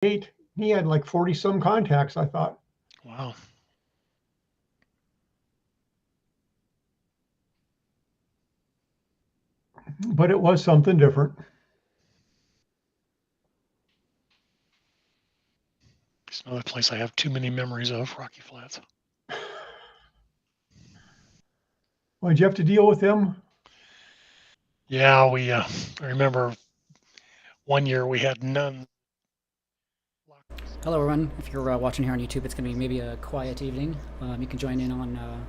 he had like 40 some contacts, I thought. Wow. But it was something different. It's another place I have too many memories of, Rocky Flats. Well, did you have to deal with them? Yeah, I remember one year we had none. Hello, everyone. If you're watching here on YouTube, it's going to be maybe a quiet evening. You can join in on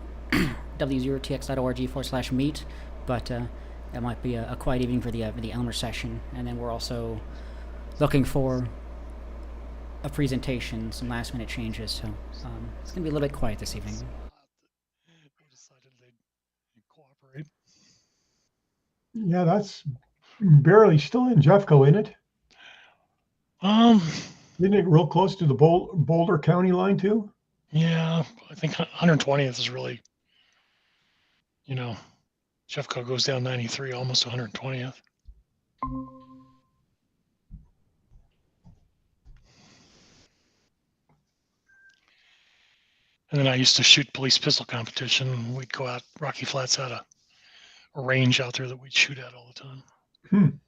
w0tx.org/meet, but that might be a quiet evening for the Elmer Session. And then we're also looking for a presentation, some last minute changes, so it's going to be a little bit quiet this evening. They decided they'd cooperate. Yeah, that's barely still in Jeffco, isn't it? Isn't it real close to the Boulder County line too? Yeah, I think 120th is really, Jeffco goes down 93, almost 120th. And then I used to shoot police pistol competition. We'd go out, Rocky Flats had a range out there that we'd shoot at all the time.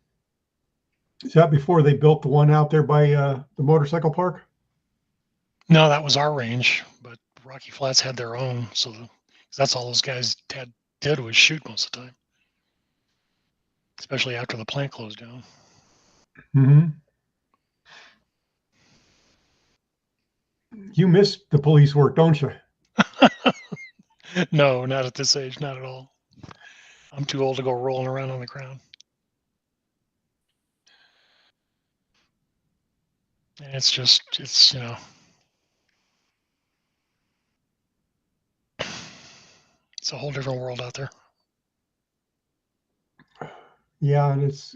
Is that before they built the one out there by the motorcycle park? No, that was our range, but Rocky Flats had their own, so that's all those guys did was shoot most of the time, especially after the plant closed down. Mm-hmm. You miss the police work, don't you? No, not at this age, not at all. I'm too old to go rolling around on the ground. And it's it's a whole different world out there. Yeah, and it's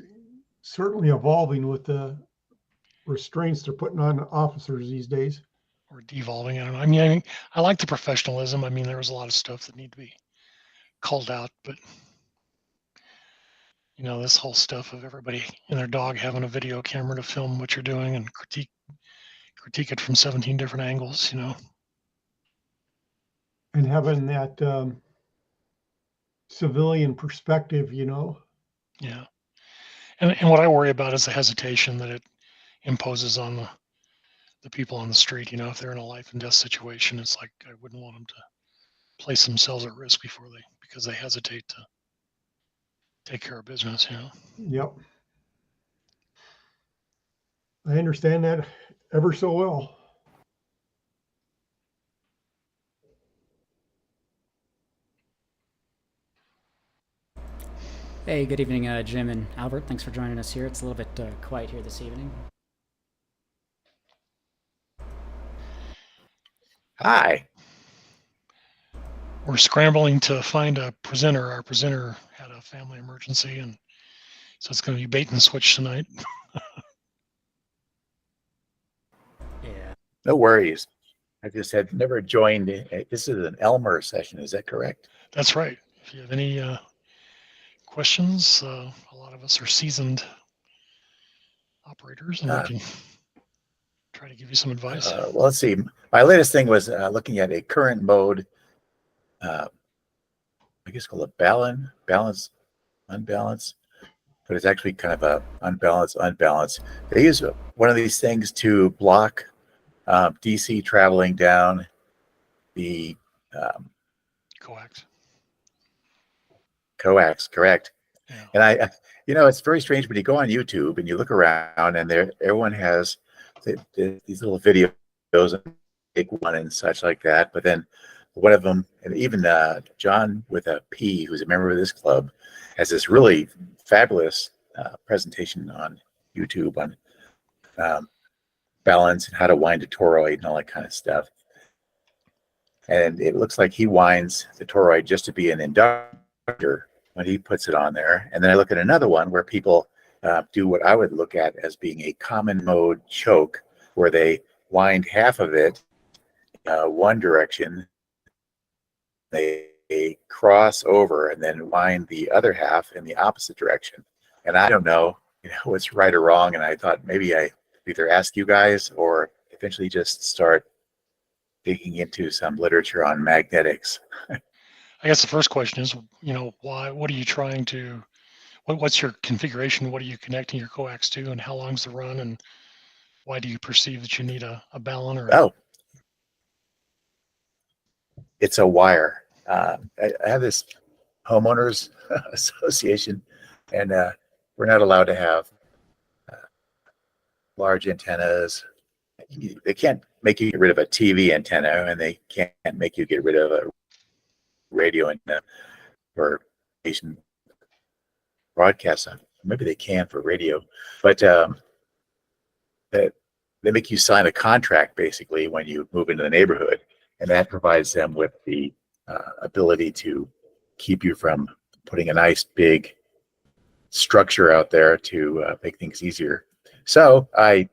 certainly evolving with the restraints they're putting on officers these days. Or devolving. I don't know. I mean, I like the professionalism. I mean, there was a lot of stuff that need to be called out, but this whole stuff of everybody and their dog having a video camera to film what you're doing and critique it from 17 different angles, And having that civilian perspective, Yeah. And what I worry about is the hesitation that it imposes on the people on the street. If they're in a life and death situation, it's like I wouldn't want them to place themselves at risk because they hesitate to take care of business. Yep. I understand that ever so well. Hey, good evening, Jim and Albert. Thanks for joining us here. It's a little bit quiet here this evening. Hi. We're scrambling to find a presenter. Our presenter had a family emergency, and so it's going to be bait and switch tonight. Yeah. No worries. I just had never joined. This is an Elmer session. Is that correct? That's right. If you have any questions, a lot of us are seasoned operators, and we can try to give you some advice. Well, let's see. My latest thing was looking at a current mode. I guess called a balance, unbalance, but it's actually kind of a unbalance. They use one of these things to block DC traveling down the coax, correct? Yeah. And I it's very strange when you go on YouTube and you look around, and everyone has these little videos and big one and such like that. But then one of them, and even John with a P, who's a member of this club, has this really fabulous presentation on YouTube on balance and how to wind a toroid and all that kind of stuff. And it looks like he winds the toroid just to be an inductor when he puts it on there. And then I look at another one where people do what I would look at as being a common mode choke, where they wind half of it one direction, they cross over and then wind the other half in the opposite direction. And I don't know, what's right or wrong. And I thought maybe I either ask you guys or eventually just start digging into some literature on magnetics. I guess the first question is, why? What are you trying to? What's your configuration? What are you connecting your coax to, and how long's the run? And why do you perceive that you need a balun or? Oh, it's a wire. I have this homeowners association, and we're not allowed to have large antennas. They can't make you get rid of a TV antenna, and they can't make you get rid of a radio antenna for station broadcast. Maybe they can for radio, but they make you sign a contract basically when you move into the neighborhood, and that provides them with the ability to keep you from putting a nice big structure out there to make things easier. So I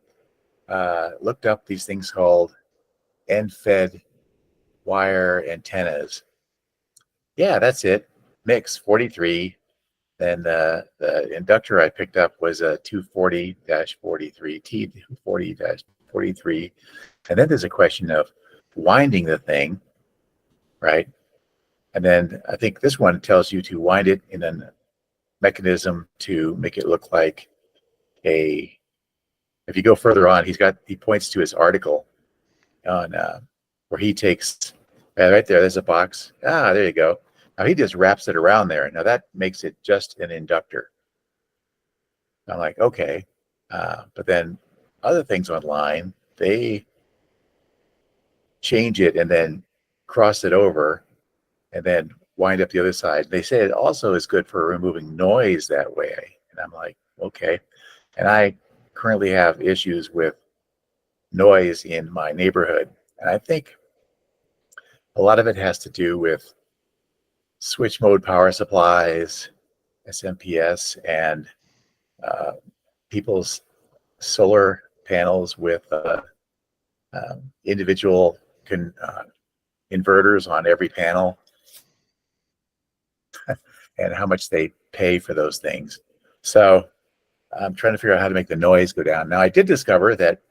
looked up these things called end-fed wire antennas. Yeah, that's it. Mix 43. Then the inductor I picked up was a 240-43, T240-43. And then there's a question of winding the thing, right? And then I think this one tells you to wind it in a mechanism to make it look like a, if you go further on, he points to his article on where he takes, right there's a box. There you go. Now he just wraps it around there. Now that makes it just an inductor. I'm like, okay. But then other things online, they change it and then cross it over and then wind up the other side. They say it also is good for removing noise that way. And I'm like, okay. And I currently have issues with noise in my neighborhood. And I think a lot of it has to do with switch mode power supplies, SMPS, and people's solar panels with individual inverters on every panel and how much they pay for those things. So I'm trying to figure out how to make the noise go down. Now I did discover that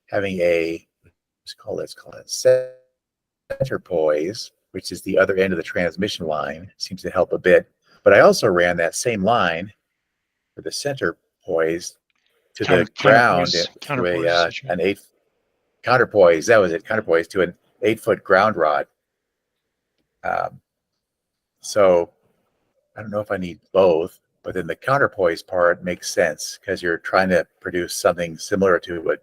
having let's call it center poise, which is the other end of the transmission line, seems to help a bit. But I also ran that same line for the center poise to the ground through an 8 counterpoise. That was it, counterpoise to an 8-foot ground rod. So I don't know if I need both, but then the counterpoise part makes sense because you're trying to produce something similar to a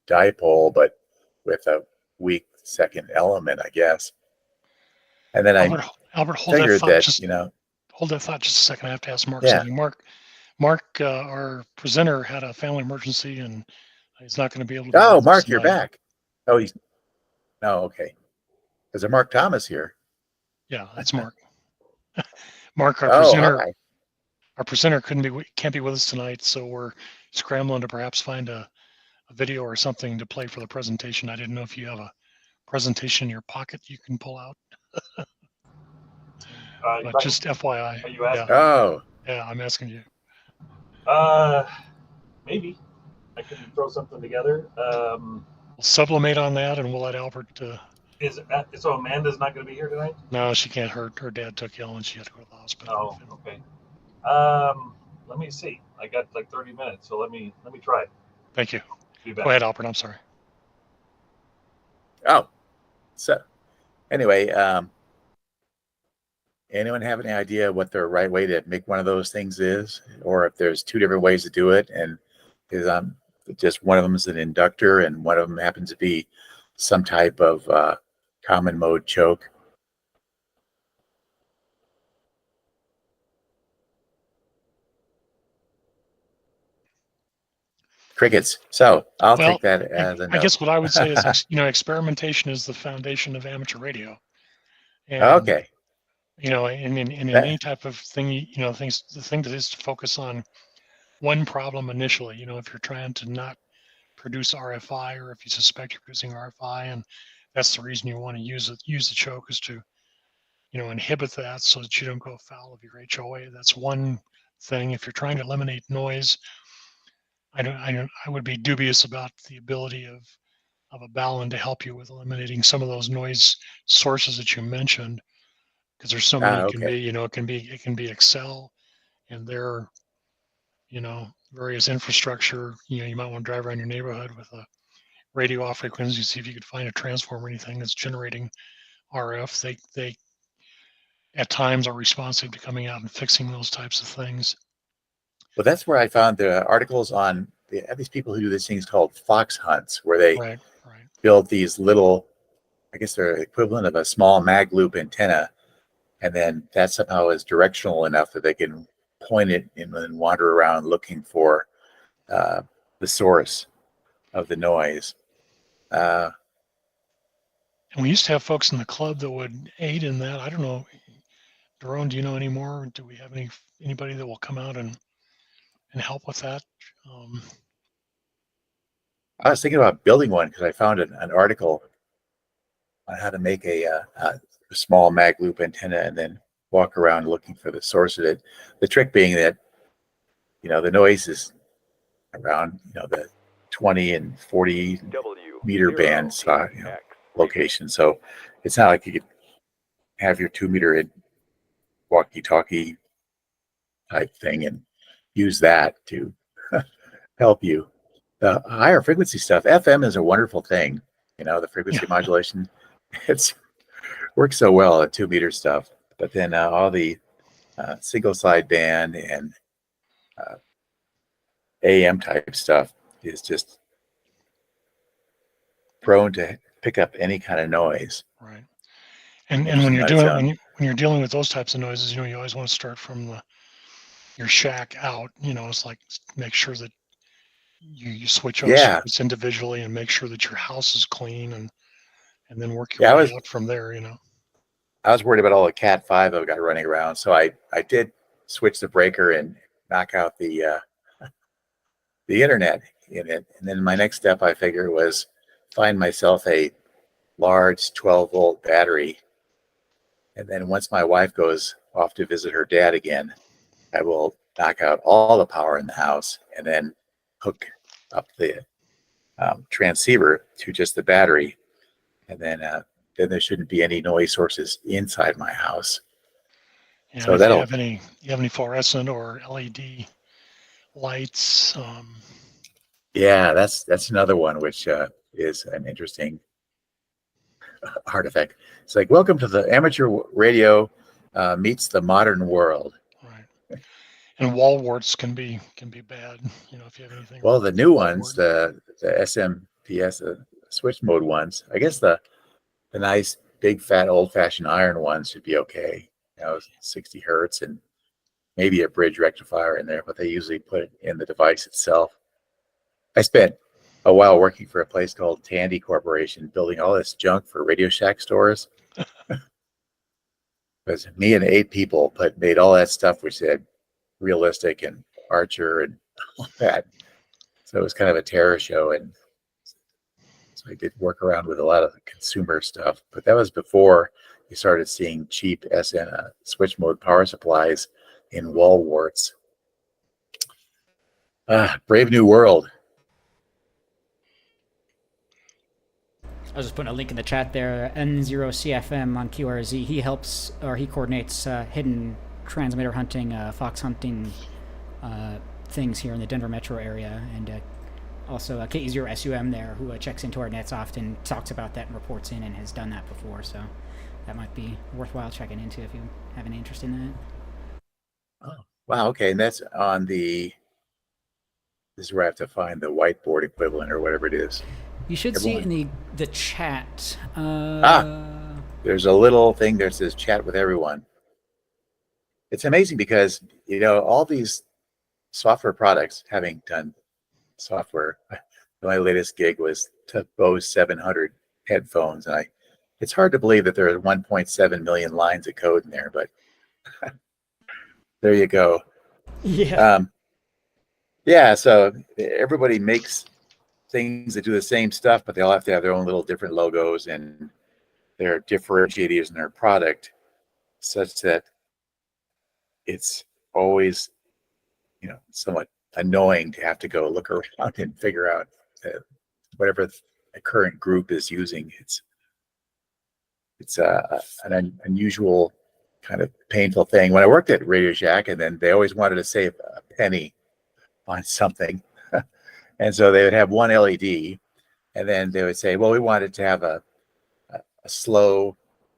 dipole, but with a weak second element, I guess. And then Albert, hold that figured thought. that, Hold that thought just a second. I have to ask Mark Yeah. something. Mark, our presenter had a family emergency and he's not going to be able to. Oh, Mark, you're back. Oh, okay. There's a Mark Thomas here. Yeah, that's Mark. Mark, our presenter. Hi. Our presenter can't be with us tonight, so we're scrambling to perhaps find a video or something to play for the presentation. I didn't know if you have a presentation in your pocket you can pull out. But just FYI. Are you asking? Yeah. Oh. Yeah, I'm asking you. Maybe I can throw something together. We'll sublimate on that, and we'll let Albert. So Amanda's not going to be here tonight? No, she can't. Her dad took ill, and she had to go to the hospital. Oh, okay. Let me see. I got like 30 minutes, so let me try it. Thank you. Be back. Go ahead, Albert. I'm sorry. Oh, so anyway, anyone have any idea what the right way to make one of those things is, or if there's two different ways to do it, and is just one of them is an inductor and one of them happens to be some type of common mode choke? Crickets. So I'll take that as a no. I guess what I would say is, experimentation is the foundation of amateur radio. And, okay. In any type of thing, the thing that is to focus on one problem initially. If you're trying to not produce RFI, or if you suspect you're producing RFI, and that's the reason you want to use the choke is to, inhibit that so that you don't go foul of your HOA. That's one thing. If you're trying to eliminate noise, I would be dubious about the ability of a Balun to help you with eliminating some of those noise sources that you mentioned, because there's so many. It can Okay. be, it can be Excel and their, various infrastructure. You might want to drive around your neighborhood with a radio off frequency, see if you could find a transformer or anything that's generating RF. They at times are responsive to coming out and fixing those types of things. Well, that's where I found the articles on these people who do these things called fox hunts, where they Right, right. build these little, I guess they're equivalent of a small mag loop antenna, and then that somehow is directional enough that they can point it and then wander around looking for the source of the noise. And we used to have folks in the club that would aid in that. I don't know, Daron, do you know any more? Do we have anybody that will come out and help with that? I was thinking about building one because I found an article on how to make a small mag loop antenna and then walk around looking for the source of it. The trick being that, the noise is around, the 20 and 40 meter band location. So it's not like you could have your 2 meter walkie-talkie type thing and use that to help you. The higher frequency stuff, FM is a wonderful thing. The frequency modulation, it's works so well at 2 meter stuff. But then all the single sideband and AM type stuff is just prone to pick up any kind of noise. Right. And when you're dealing with those types of noises, you always want to start from your shack out. It's like make sure that you switch on circuits individually and make sure that your house is clean and then work your way out from there. I was worried about all the Cat 5 I've got running around, so I did switch the breaker and knock out the internet in it. And then my next step, I figured, was find myself a large 12-volt battery. And then once my wife goes off to visit her dad again, I will knock out all the power in the house and then hook up the transceiver to just the battery. And then there shouldn't be any noise sources inside my house. And so if you have any fluorescent or LED lights. Yeah, that's another one which is an interesting artifact. It's like, welcome to the amateur radio meets the modern world. Right. And wall warts can be bad. If you have anything. Well, the new ones, the SMPS switch mode ones, I guess the nice big fat old fashioned iron ones should be okay. 60 hertz and maybe a bridge rectifier in there, but they usually put it in the device itself. I spent a while working for a place called Tandy Corporation, building all this junk for Radio Shack stores. Because me and 8 people made all that stuff, which said realistic and Archer and all that. So it was kind of a terror show, and so I did work around with a lot of consumer stuff. But that was before you started seeing cheap SN switch mode power supplies in wall warts. Brave new world. I was just putting a link in the chat there. N0CFM on QRZ. He helps, or he coordinates hidden transmitter hunting, fox hunting things here in the Denver metro area, and also KE0SUM there, who checks into our nets often, talks about that and reports in, and has done that before. So that might be worthwhile checking into if you have any interest in that. Oh, wow. Okay, and that's on the. This is where I have to find the whiteboard equivalent or whatever it is. You should see it in the chat. There's a little thing that says chat with everyone. It's amazing because, all these software products, having done software, my latest gig was to Bose 700 headphones. And it's hard to believe that there are 1.7 million lines of code in there, but there you go. Yeah. Yeah. So everybody makes things that do the same stuff, but they all have to have their own little different logos and their differentiators in their product, such that it's always, somewhat annoying to have to go look around and figure out whatever the current group is using. It's an unusual kind of painful thing. When I worked at Radio Shack, and then they always wanted to save a penny on something, and so they would have one LED, and then they would say, well, we wanted to have a slow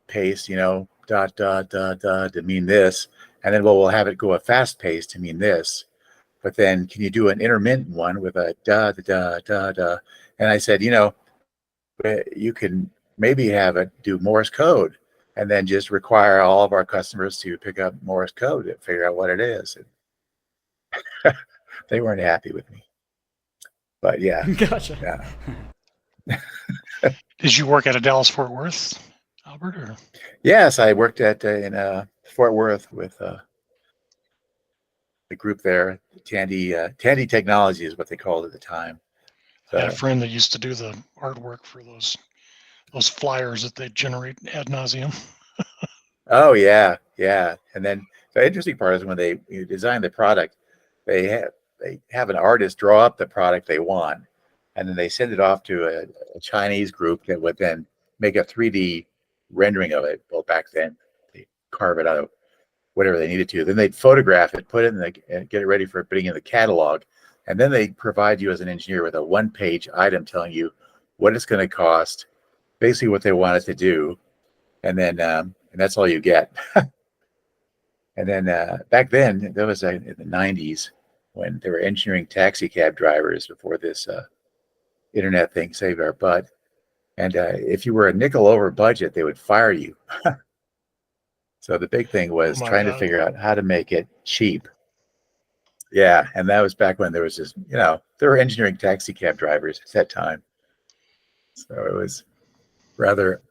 pace, dot, dot, dot, dot, to mean this. And then, well, we'll have it go a fast pace to mean this. But then can you do an intermittent one with a da, da, da, da, da? And I said, you can maybe have it do Morse code and then just require all of our customers to pick up Morse code and figure out what it is. And they weren't happy with me. But yeah. Gotcha. Yeah. Did you work at a Dallas Fort Worth, Albert? Or? Yes, I worked in Fort Worth with the group there. Tandy Technology is what they called it at the time. I had a friend that used to do the artwork for those flyers that they generate ad nauseum. Oh yeah. And then the interesting part is when they design the product, they have an artist draw up the product they want, and then they send it off to a Chinese group that would then make a 3D rendering of it. Well, back then they carve it out of whatever they needed to. Then they'd photograph it, put it and get it ready for putting in the catalog, and then they provide you as an engineer with a one-page item telling you what it's going to cost, basically what they want it to do, and then and that's all you get. And then back then, that was in the 90s when they were engineering taxi cab drivers before this internet thing saved our butt. And if you were a nickel over budget, they would fire you. So the big thing was trying to figure out how to make it cheap. Yeah, and that was back when there was just, there were engineering taxi cab drivers at that time. So it was rather,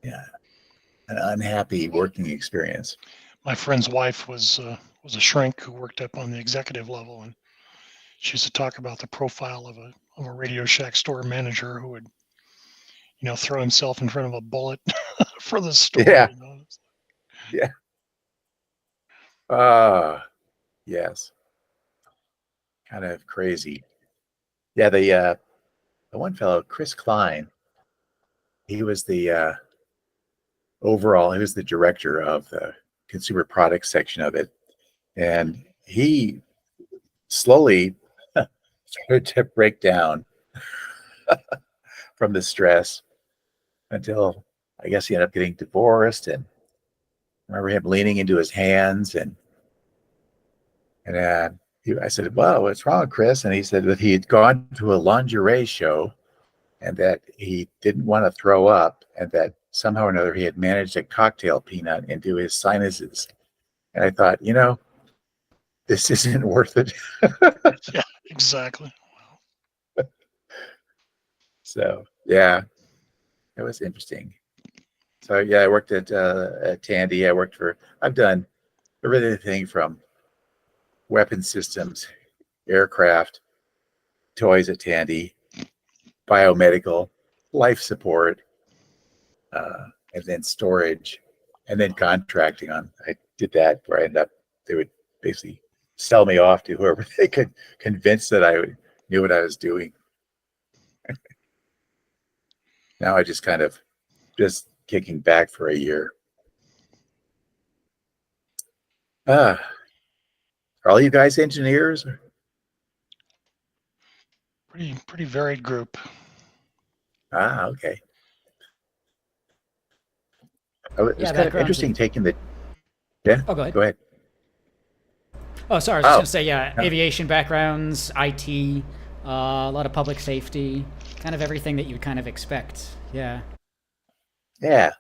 an unhappy working experience. My friend's wife was a shrink who worked up on the executive level, and she used to talk about the profile of a Radio Shack store manager who would, throw himself in front of a bullet for the store. Yeah. Yeah. Yes. Kind of crazy. Yeah, the one fellow, Chris Klein, he was the he was the director of the consumer products section of it. And he slowly started to break down from the stress until I guess he ended up getting divorced. And I remember him leaning into his hands and I said, well, what's wrong, Chris? And he said that he had gone to a lingerie show and that he didn't want to throw up and that somehow or another he had managed a cocktail peanut into his sinuses. And I thought, this isn't worth it. Yeah, exactly. Wow. So, yeah, it was interesting. So, yeah, I worked at Tandy. I've done everything from weapon systems, aircraft, toys at Tandy, biomedical, life support, and then storage, and then contracting on. I did that where I ended up, they would basically sell me off to whoever they could convince that I knew what I was doing. Now I just kind of kicking back for a year. Are all you guys engineers? Pretty varied group. Okay. It's Yeah, kind of interesting taking the. Yeah. Oh, go ahead. Go ahead. Oh, sorry. I was just going to say, aviation backgrounds, IT, a lot of public safety, kind of everything that you would kind of expect. Yeah. Yeah.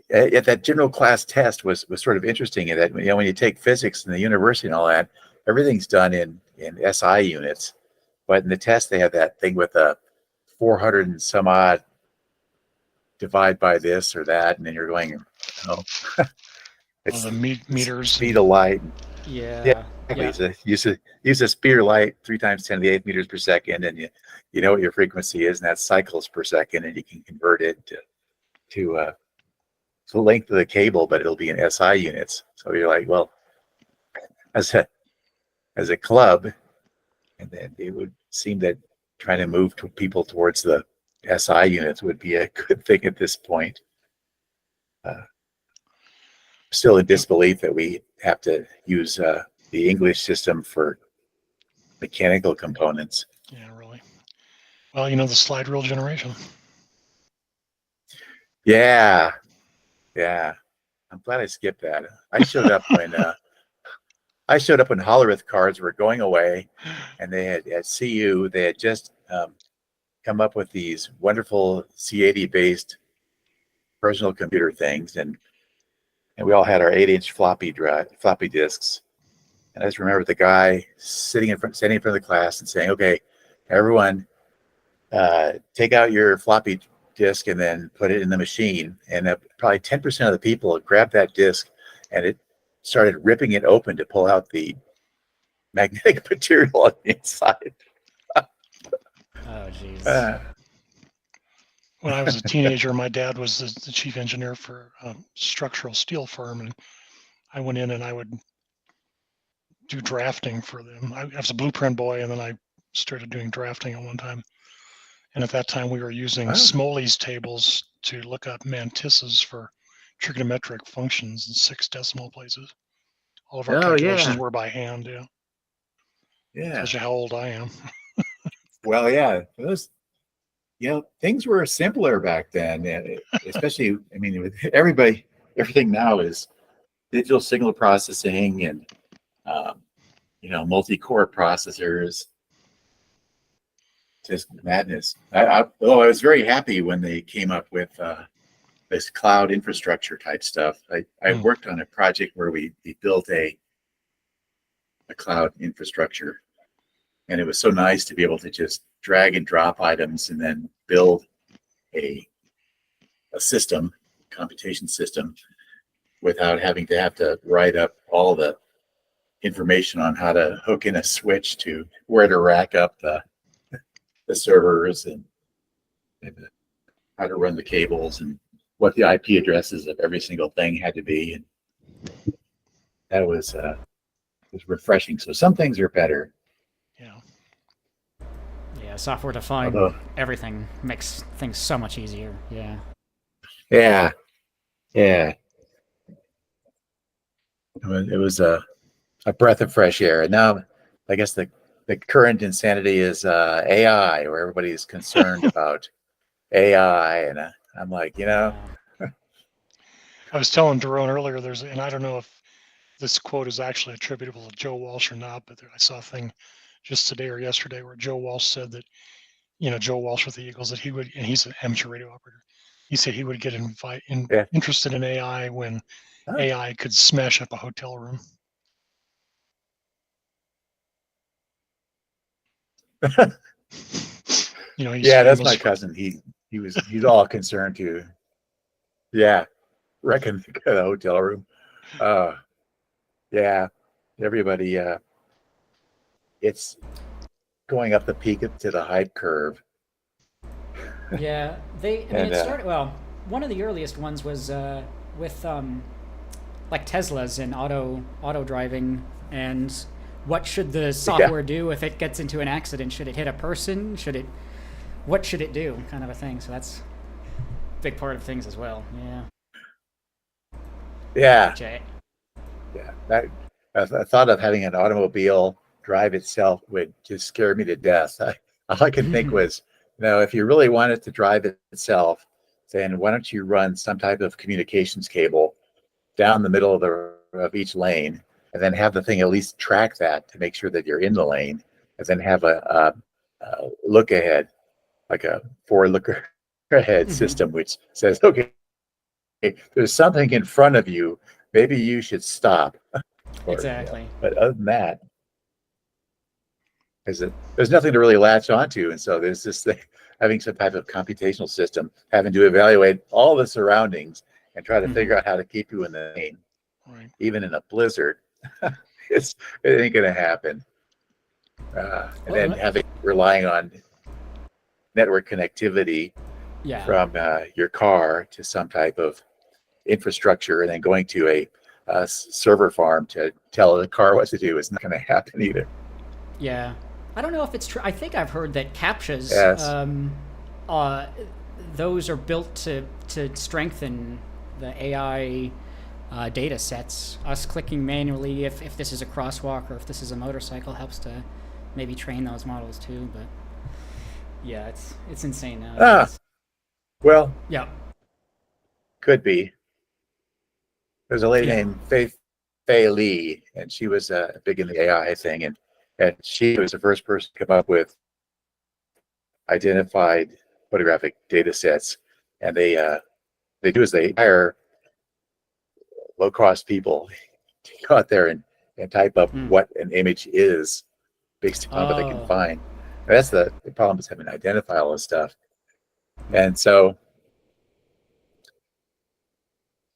That general class test was sort of interesting in that, when you take physics in the university and all that, everything's done in SI units. But in the test, they have that thing with a 400 and some odd divide by this or that. And then you're going, it's the meters. Speed of light. Yeah. Exactly. Yeah. Use a speed of light 3 times 10 to the 8th meters per second, and you know what your frequency is, and that's cycles per second, and you can convert it to the length of the cable, but it'll be in SI units. So you're like, well, as a club, and then it would seem that trying to move to people towards the SI units would be a good thing at this point. Still in disbelief that we have to use the English system for mechanical components. Yeah, really. Well, you know, the slide rule generation. Yeah, yeah. I'm glad I skipped that. I showed up when Hollerith cards were going away, and they had at CU they had just come up with these wonderful C80 based personal computer things, and we all had our 8-inch floppy disks. And I just remember the guy standing in front of the class and saying, "Okay, everyone, take out your floppy disk and then put it in the machine." And probably 10% of the people grabbed that disk, and it started ripping it open to pull out the magnetic material on the inside. Oh, jeez. When I was a teenager, my dad was the chief engineer for a structural steel firm, and I went in and I would do drafting for them. I was a blueprint boy, and then I started doing drafting at one time. And at that time, we were using Smoley's tables to look up mantisses for trigonometric functions in 6 decimal places. All of our calculations were by hand. Yeah. Yeah. Tells you how old I am. Well, yeah, those, things were simpler back then, and especially, I mean, with everything now is digital signal processing and, multi-core processors. Just madness. I was very happy when they came up with this cloud infrastructure type stuff. I worked on a project where we built a cloud infrastructure, and it was so nice to be able to just drag and drop items and then build a system, computation system, without having to write up all the information on how to hook in a switch to where to rack up the servers and how to run the cables and what the IP addresses of every single thing had to be. And that was refreshing. So some things are better. Yeah. Yeah, software defined everything makes things so much easier. Yeah. Yeah. Yeah. It was a breath of fresh air. And now I guess the current insanity is AI, where everybody's concerned about AI. And I'm like, I was telling Daron earlier, and I don't know if this quote is actually attributable to Joe Walsh or not, but I saw a thing just today or yesterday where Joe Walsh said that, Joe Walsh with the Eagles, that he would, and he's an amateur radio operator, he said he would get interested in AI when AI could smash up a hotel room. That's my cousin. He's all concerned to, reckon the hotel room. Everybody, it's going up the peak to the hype curve. Yeah, it started, one of the earliest ones was with like Teslas and auto driving, and what should the software do if it gets into an accident? Should it hit a person? What should it do? Kind of a thing. So that's a big part of things as well. Yeah. I thought of having an automobile drive itself would just scare me to death. All I could think was, if you really want it to drive itself, then why don't you run some type of communications cable down the middle of each lane, and then have the thing at least track that to make sure that you're in the lane, and then have a look ahead, like a forward looker ahead system, which says, okay, there's something in front of you, maybe you should stop. Exactly. But other than that, there's nothing to really latch onto, and so there's this thing, having some type of computational system, having to evaluate all the surroundings and try to figure out how to keep you in the lane, even in a blizzard. It ain't gonna happen. And then relying on network connectivity from your car to some type of infrastructure, and then going to a server farm to tell the car what to do is not going to happen either. Yeah. I don't know if it's true. I think I've heard that CAPTCHAs, Yes. those are built to strengthen the AI data sets. Us clicking manually if this is a crosswalk or if this is a motorcycle helps to maybe train those models too. But yeah, it's insane now. Ah, well, Yeah. could be. There's a lady Yeah. named Fei Li, and she was big in the AI thing, and she was the first person to come up with identified photographic data sets. And they do is they hire low cost people to go out there and type up what an image is based upon what they can Oh. find. And that's the problem, is having to identify all this stuff. And so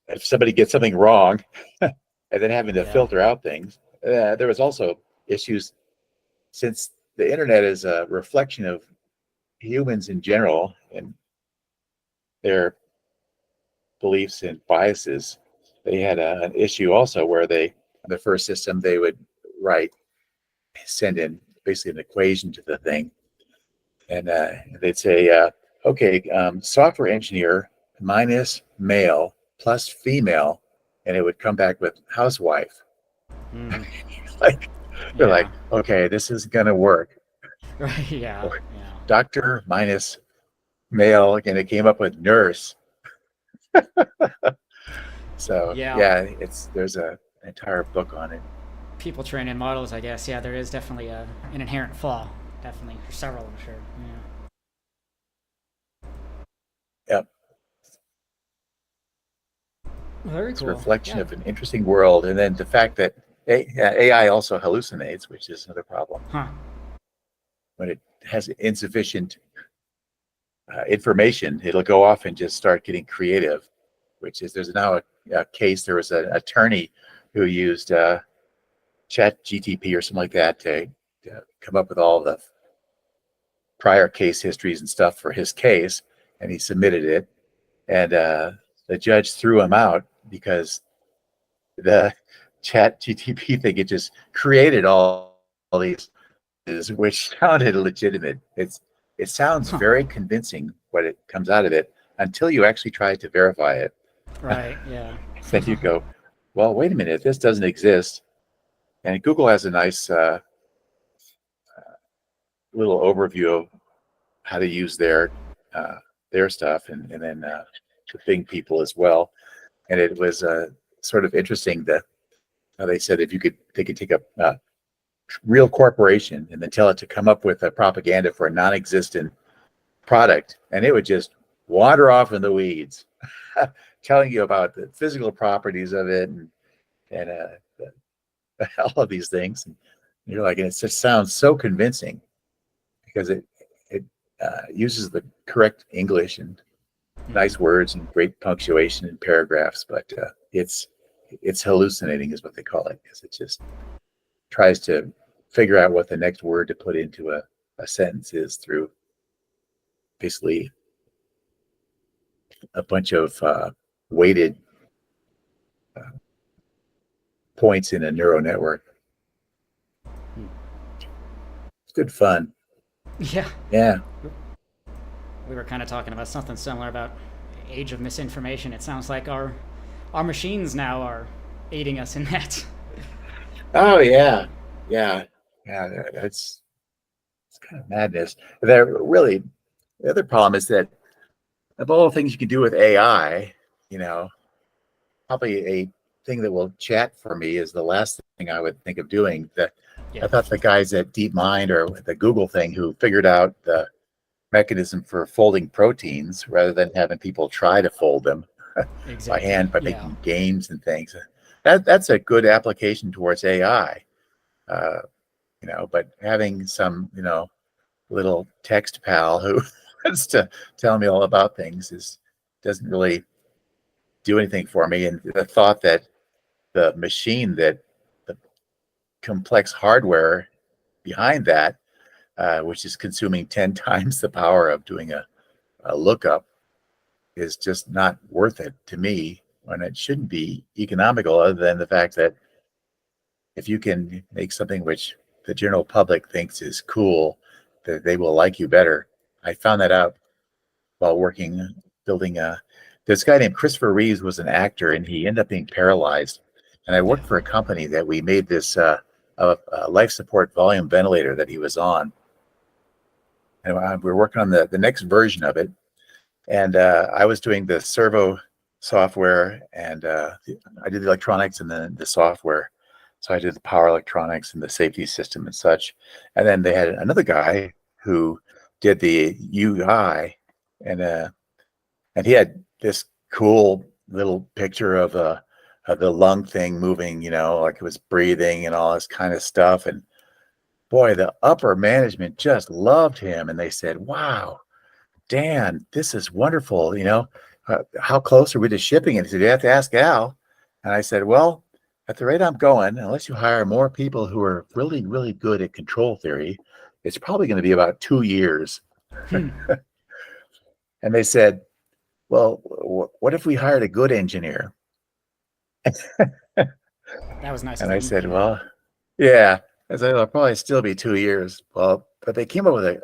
if somebody gets something wrong and then having to Yeah. filter out things, there was also issues, since the internet is a reflection of humans in general and their beliefs and biases. They had an issue also where the first system, they would send in basically an equation to the thing, and they'd say, okay, software engineer minus male plus female, and it would come back with housewife. Like, they're Yeah. like, okay, this is gonna work. Right. Yeah. Or Yeah. doctor minus male, and it came up with nurse. So Yeah. there's an entire book on it. People training models, I guess. Yeah, there is definitely an inherent flaw. Definitely for several, I'm sure. Yeah. Yep. Very It's cool. a reflection Yeah. of an interesting world, and then the fact that AI also hallucinates, which is another problem. Huh. When it has insufficient information, it'll go off and just start getting creative. Which is, there's now a case. There was an attorney who used Chat GTP or something like that to come up with all the prior case histories and stuff for his case, and he submitted it, and the judge threw him out because the Chat GTP thing, it just created all these, which sounded legitimate. It sounds very convincing what it comes out of it until you actually try to verify it. Right. Yeah. Then you go, well, wait a minute, this doesn't exist. And Google has a nice little overview of how to use their stuff, and then the Bing people as well. And it was sort of interesting that they said if they could take a real corporation and then tell it to come up with a propaganda for a non-existent product, and it would just wander off in the weeds, telling you about the physical properties of it and all of these things. And you're like, and it just sounds so convincing because it uses the correct English and nice words and great punctuation and paragraphs, but it's hallucinating is what they call it, because it just tries to figure out what the next word to put into a sentence is through basically a bunch of weighted points in a neural network. It's good fun. Yeah. Yeah. We were kind of talking about something similar about age of misinformation. It sounds like our machines now are aiding us in that. Oh yeah. It's kind of madness. The other problem is that of all the things you can do with AI, probably a thing that will chat for me is the last thing I would think of doing. I thought the guys at DeepMind or the Google thing who figured out the mechanism for folding proteins rather than having people try to fold them by hand, by making games and things. That's a good application towards AI. But having some, little text pal who wants to tell me all about things doesn't really do anything for me. And the thought that the machine, that the complex hardware behind that, which is consuming 10 times the power of doing a lookup, is just not worth it to me when it shouldn't be economical, other than the fact that if you can make something which the general public thinks is cool, that they will like you better. I found that out while building this guy named Christopher Reeves was an actor, and he ended up being paralyzed. And I worked for a company that we made this a life support volume ventilator that he was on. And we were working on the next version of it. And I was doing the servo software, and I did the electronics and then the software. So I did the power electronics and the safety system and such. And then they had another guy who did the UI, and he had this cool little picture of the lung thing moving, like it was breathing and all this kind of stuff. And boy, the upper management just loved him, and they said, "Wow, Dan, this is wonderful. How close are we to shipping it?" He said, "You have to ask Al." And I said, "Well, at the rate I'm going, unless you hire more people who are really, really good at control theory, it's probably going to be about 2 years." And they said, "Well, what if we hired a good engineer?" That was nice. And of I them. said, "Well, yeah." I said, "It'll probably still be 2 years." Well, but they came up with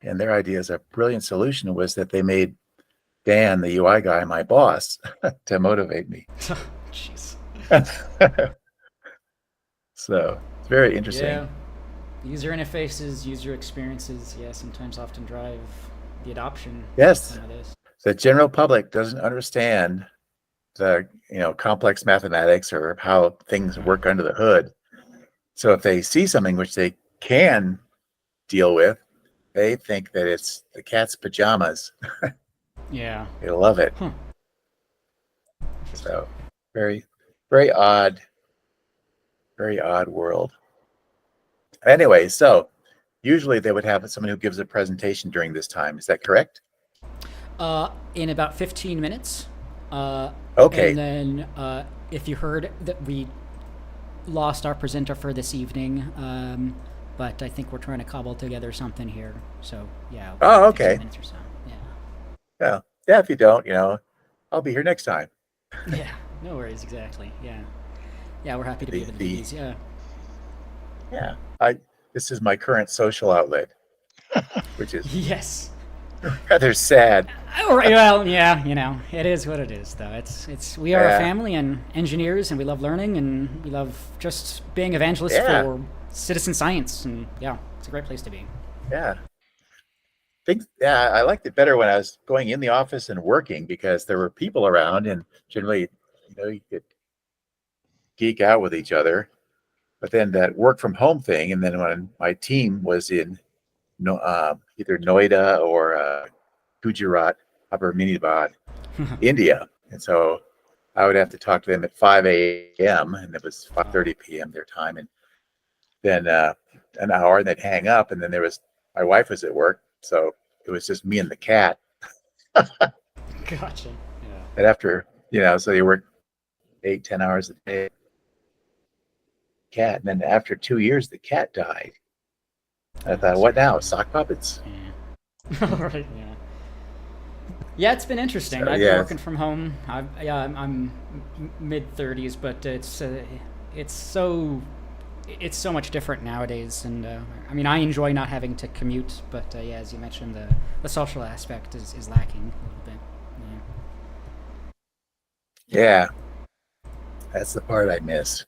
and their idea is a brilliant solution was that they made Dan, the UI guy, my boss to motivate me. Jeez. So it's very interesting. Yeah. User interfaces, user experiences, yeah, sometimes often drive the adoption. Yes. Of some of this. The general public doesn't understand the complex mathematics or how things work under the hood. So if they see something which they can deal with, they think that it's the cat's pajamas. Yeah. They love it. Huh. So very, very odd world. Anyway, so usually they would have someone who gives a presentation during this time. Is that correct? In about 15 minutes. Okay. And then if you heard that we lost our presenter for this evening, but I think we're trying to cobble together something here. So yeah. Oh, 15 okay. minutes or so. Yeah. Yeah. If you don't, I'll be here next time. Yeah. No worries. Exactly. Yeah. Yeah, we're happy to be able to do these. Yeah. Yeah. This is my current social outlet, which is Yes. rather sad. Oh, right, well, yeah, it is what it is, though. We are Yeah. a family and engineers, and we love learning, and we love just being evangelists Yeah. for citizen science, and yeah, it's a great place to be. Yeah. I liked it better when I was going in the office and working because there were people around, and generally, you could geek out with each other. But then that work from home thing, and then when my team was in either Noida or Gujarat, Upper Minibad, India, and so I would have to talk to them at 5 a.m. and it was 5:30 p.m. their time, and then an hour, and they'd hang up, and then my wife was at work, so it was just me and the cat. Gotcha. Yeah. And after so you work 8-10 hours a day. Cat, and then after 2 years, the cat died. I thought, what now? Sock puppets? Yeah. All right. Yeah. Yeah, it's been interesting. So, I've yeah. been working from home. I'm mid-30s, but it's so much different nowadays. And I mean, I enjoy not having to commute, but yeah, as you mentioned, the social aspect is lacking a little bit. Yeah, that's the part I miss.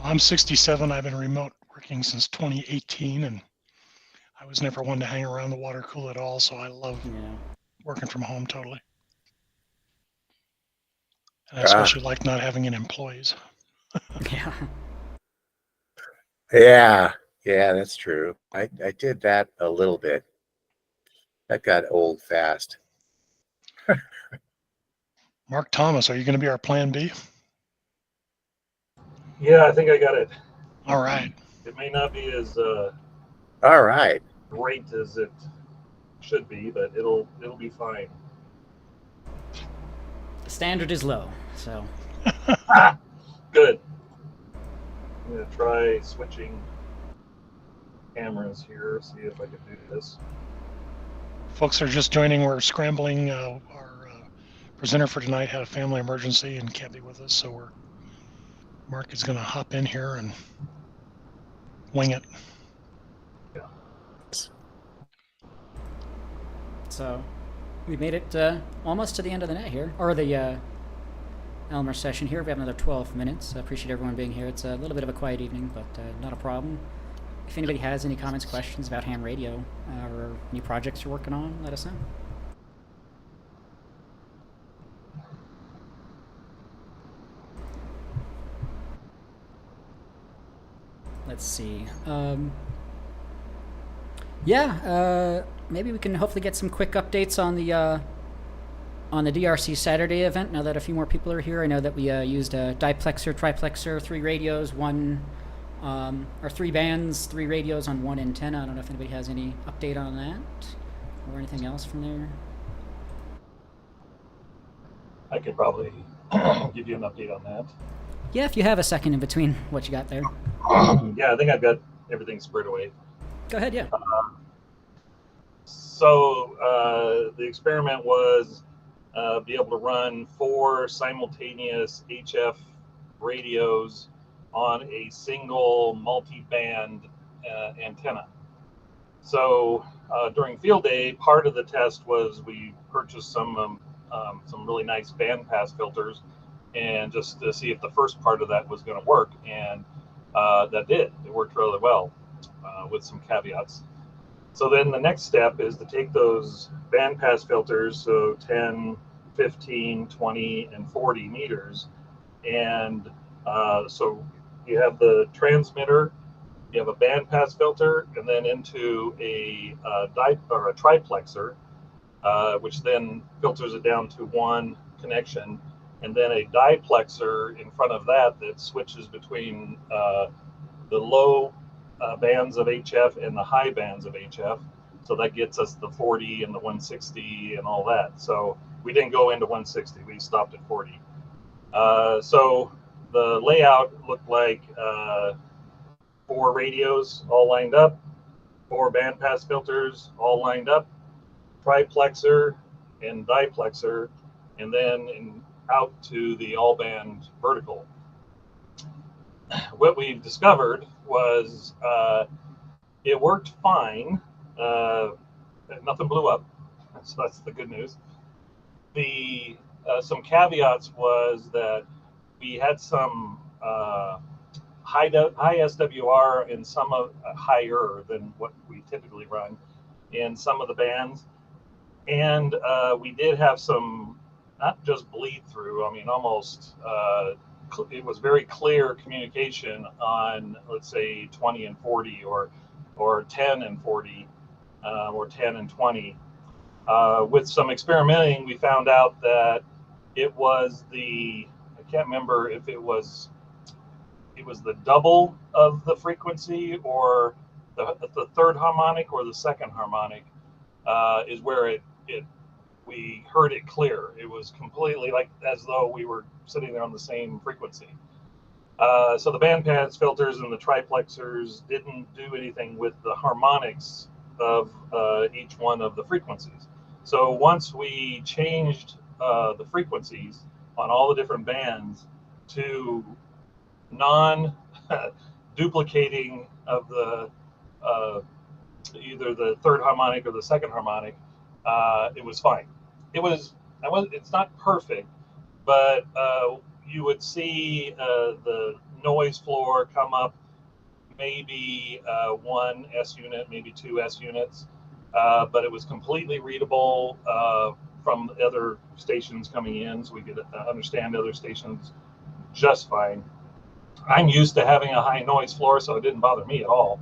I'm 67. I've been remote working since 2018, and I was never one to hang around the water cooler at all, so I love working from home totally. And I especially like not having any employees. Yeah. Yeah, that's true. I did that a little bit. That got old fast. Mark Thomas, are you going to be our plan B? Yeah, I think I got it. All right. It may not be as All right. great as it should be, but it'll be fine. The standard is low, so. Good. I'm gonna try switching cameras here, see if I can do this. Folks are just joining. We're scrambling our presenter for tonight had a family emergency and can't be with us, so Mark is going to hop in here and wing it. So we made it almost to the end of the net here, or the Elmer session here. We have another 12 minutes. I appreciate everyone being here. It's a little bit of a quiet evening, but not a problem. If anybody has any comments, questions about ham radio or new projects you're working on, let us know. Let's see. Maybe we can hopefully get some quick updates on the DRC Saturday event. Now that a few more people are here, I know that we used a diplexer, triplexer, 3 radios, or 3 bands, 3 radios on 1 antenna. I don't know if anybody has any update on that or anything else from there. I could probably give you an update on that. Yeah, if you have a second in between what you got there. Yeah, I think I've got everything squared away. Go ahead, yeah. So the experiment was be able to run 4 simultaneous HF radios on a single multi-band antenna. So during field day, part of the test was we purchased some really nice bandpass filters, and just to see if the first part of that was going to work, and that did. It worked really well with some caveats. So then the next step is to take those bandpass filters, so 10, 15, 20, and 40 meters, and so you have the transmitter, you have a bandpass filter, and then into a triplexer, which then filters it down to 1 connection, and then a diplexer in front of that switches between the low bands of HF and the high bands of HF. So that gets us the 40 and the 160 and all that. So we didn't go into 160, we stopped at 40. So the layout looked like 4 radios all lined up, 4 bandpass filters all lined up, triplexer and diplexer, and then out to the all band vertical. What we've discovered was it worked fine. Nothing blew up, so that's the good news. The some caveats was that we had some high SWR and some higher than what we typically run in some of the bands, and we did have some not just bleed through. I mean, almost it was very clear communication on, let's say, 20 and 40 or 10 and 40 or 10 and 20. With some experimenting, we found out that it was I can't remember if it was the double of the frequency or the third harmonic or the second harmonic is where we heard it clear. It was completely like as though we were sitting there on the same frequency. So the bandpass filters and the triplexers didn't do anything with the harmonics of each one of the frequencies. So once we changed the frequencies on all the different bands to non-duplicating of the either the third harmonic or the second harmonic, it was fine. It's not perfect, but you would see the noise floor come up maybe 1 S unit, maybe 2 S units, but it was completely readable from the other stations coming in, so we could understand other stations just fine. I'm used to having a high noise floor, so it didn't bother me at all.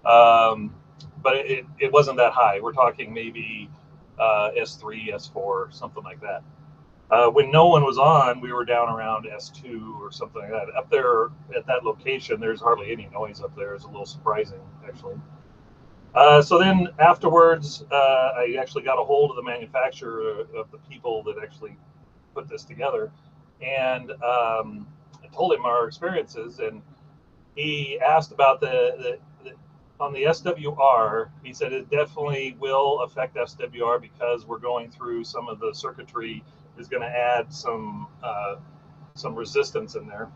But it wasn't that high. We're talking maybe S3, S4, something like that. When no one was on, we were down around S2 or something like that. Up there at that location, there's hardly any noise up there. It's a little surprising, actually. So then afterwards, I actually got a hold of the manufacturer of the people that actually put this together. And I told him our experiences, and he asked about on the SWR. He said it definitely will affect SWR because we're going through some of the circuitry is going to add some resistance in there.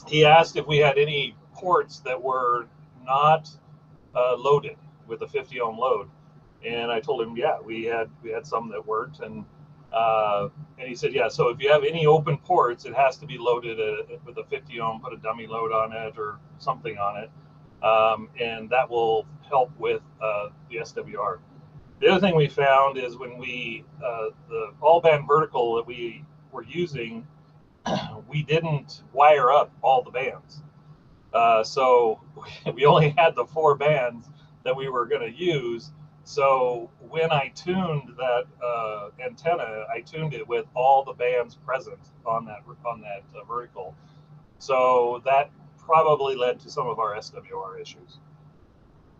He asked if we had any ports that were not loaded with a 50 ohm load, and I told him, yeah, we had some that weren't, and he said, yeah, so if you have any open ports, it has to be loaded with a 50 ohm, put a dummy load on it or something on it, and that will help with the SWR. The other thing we found is when we the all band vertical that we were using, we didn't wire up all the bands. So we only had the 4 bands that we were going to use. So when I tuned that antenna, I tuned it with all the bands present on that vertical. So that probably led to some of our SWR issues.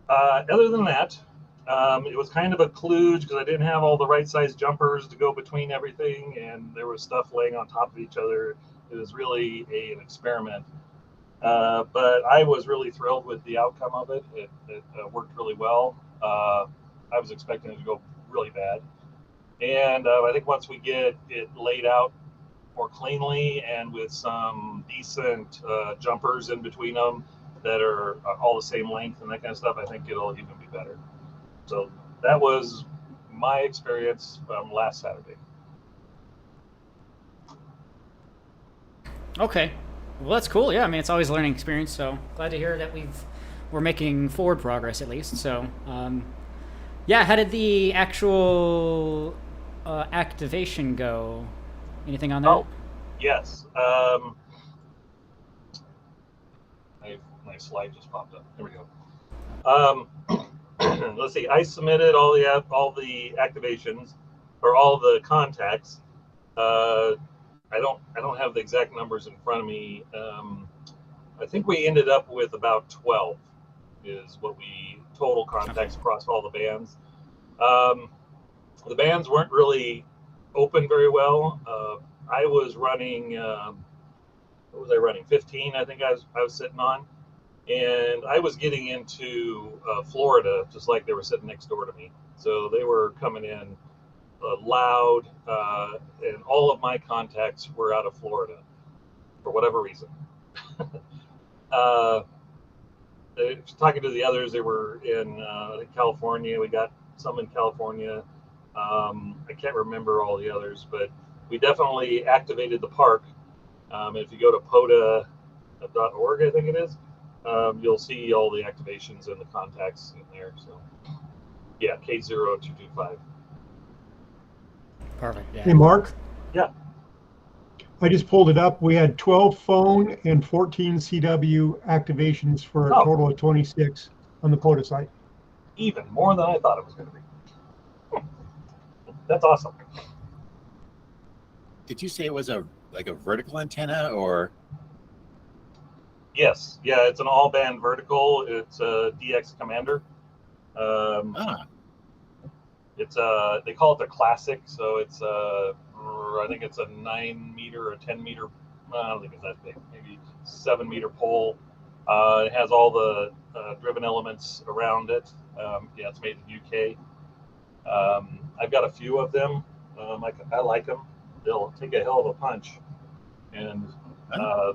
Other than that, it was kind of a kludge because I didn't have all the right size jumpers to go between everything, and there was stuff laying on top of each other. It was really an experiment. But I was really thrilled with the outcome of it. It worked really well. I was expecting it to go really bad. And I think once we get it laid out more cleanly and with some decent jumpers in between them that are all the same length and that kind of stuff, I think it'll even be better. So that was my experience from last Saturday. Okay. Well, that's cool. Yeah, I mean, it's always a learning experience. So glad to hear that we're making forward progress at least. So, yeah, how did the actual activation go? Anything on that? Oh, yes. My slide just popped up. There we go. Let's see. I submitted all the activations or all the contacts. I don't have the exact numbers in front of me. I think we ended up with about 12 is what we total contacts across all the bands. The bands weren't really open very well. I was running, what was I running? 15, I think I was sitting on. And I was getting into Florida, just like they were sitting next door to me. So they were coming in loud, and all of my contacts were out of Florida for whatever reason. Talking to the others, they were in California. We got some in California. I can't remember all the others, but we definitely activated the park. If you go to POTA.org, I think it is, you'll see all the activations and the contacts in there. So, yeah, K0225. Perfect. Yeah. Hey, Mark? Yeah. I just pulled it up. We had 12 phone and 14 CW activations for a total of 26 on the POTA site. Even more than I thought it was going to be. That's awesome. Did you say it was a vertical antenna or? Yes. Yeah, it's an all-band vertical. It's a DX Commander. It's they call it the classic, so it's I think it's a 9 meter or 10 meter. I don't think it's that big. Maybe 7 meter pole. It has all the driven elements around it. Yeah, it's made in UK. I've got a few of them. I like them. They'll take a hell of a punch, and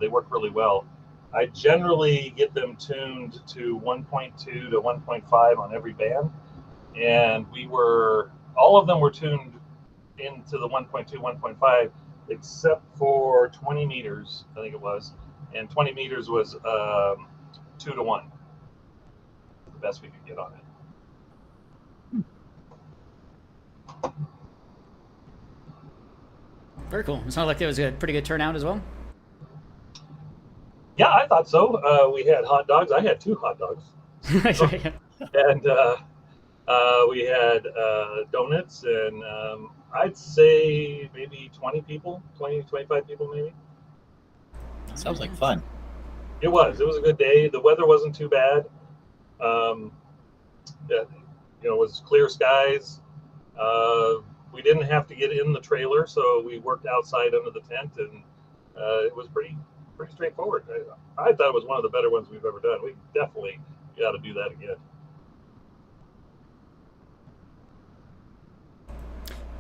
they work really well. I generally get them tuned to 1.2 to 1.5 on every band. And all of them were tuned into the 1.2, 1.5, except for 20 meters, I think it was. And 20 meters was 2 to 1, the best we could get on it. Very cool. It sounded like there was a pretty good turnout as well. Yeah, I thought so. We had hot dogs. I had 2 hot dogs. And we had donuts, and I'd say maybe 20 people, 20, 25 people maybe. Sounds like fun. It was a good day. The weather wasn't too bad. It was clear skies. We didn't have to get in the trailer, so we worked outside under the tent, and it was pretty straightforward. I thought it was one of the better ones we've ever done. We definitely got to do that again.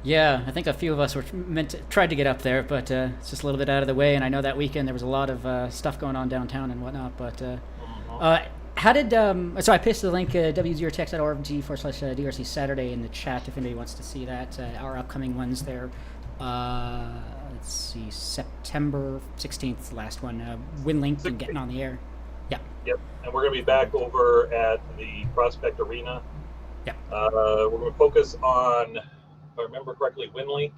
Yeah, I think a few of us were tried to get up there, but it's just a little bit out of the way. And I know that weekend there was a lot of stuff going on downtown and whatnot. But how did so I pasted the link w0tx.org/DRC Saturday in the chat if anybody wants to see that. Our upcoming ones there. Let's see, September 16th, the last one. WinLink and getting on the air. Yeah. Yep. And we're going to be back over at the Prospect Arena. Yeah. We're going to focus on, if I remember correctly, WinLink.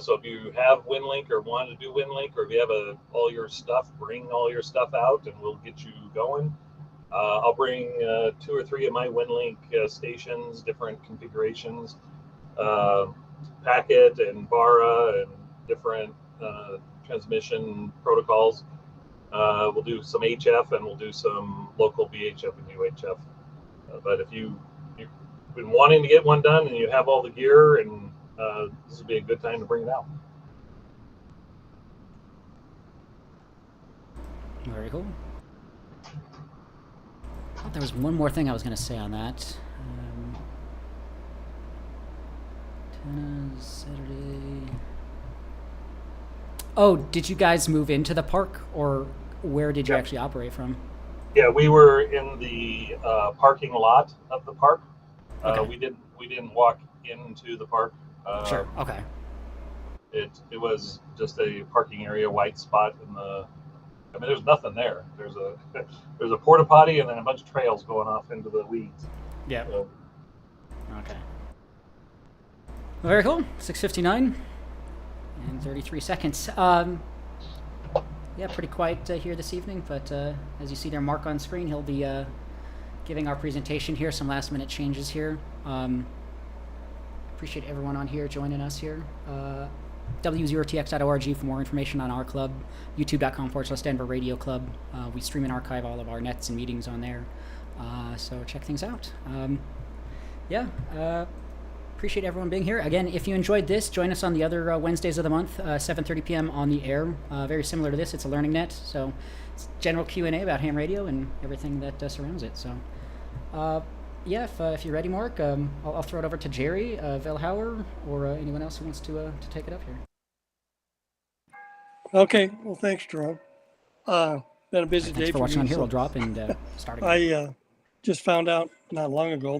So if you have WinLink or want to do WinLink, or if you have all your stuff, bring all your stuff out and we'll get you going. I'll bring 2 or 3 of my WinLink stations, different configurations, packet and bara and different transmission protocols. We'll do some HF and we'll do some local VHF and UHF. But if you've been wanting to get one done and you have all the gear, and this would be a good time to bring it out. Very cool. Oh, there was one more thing I was going to say on that. Saturday. Oh, did you guys move into the park, or where did you actually operate from? Yeah, we were in the parking lot of the park. Okay. We didn't walk into the park. Sure. Okay. It was just a parking area, white spot in the. I mean, there's nothing there. There's a porta potty and then a bunch of trails going off into the weeds. Yeah. So, Okay. Well, very cool. 6:59 and 33 seconds. Yeah, pretty quiet here this evening, but as you see there, Mark on screen, he'll be giving our presentation here. Some last-minute changes here. Appreciate everyone on here joining us here. w0tx.org for more information on our club. youtube.com/Denver Radio Club. We stream and archive all of our nets and meetings on there. So check things out. Appreciate everyone being here. Again, if you enjoyed this, join us on the other Wednesdays of the month, 7:30 p.m. on the air. Very similar to this. It's a learning net, so it's general Q&A about ham radio and everything that surrounds it. So, if you're ready, Mark, I'll throw it over to Jerry Velhauer or anyone else who wants to take it up here. Okay. Well, thanks, Jerome. Been a busy day Thanks for watching me, on here. so We'll drop and start again. I just found out not long ago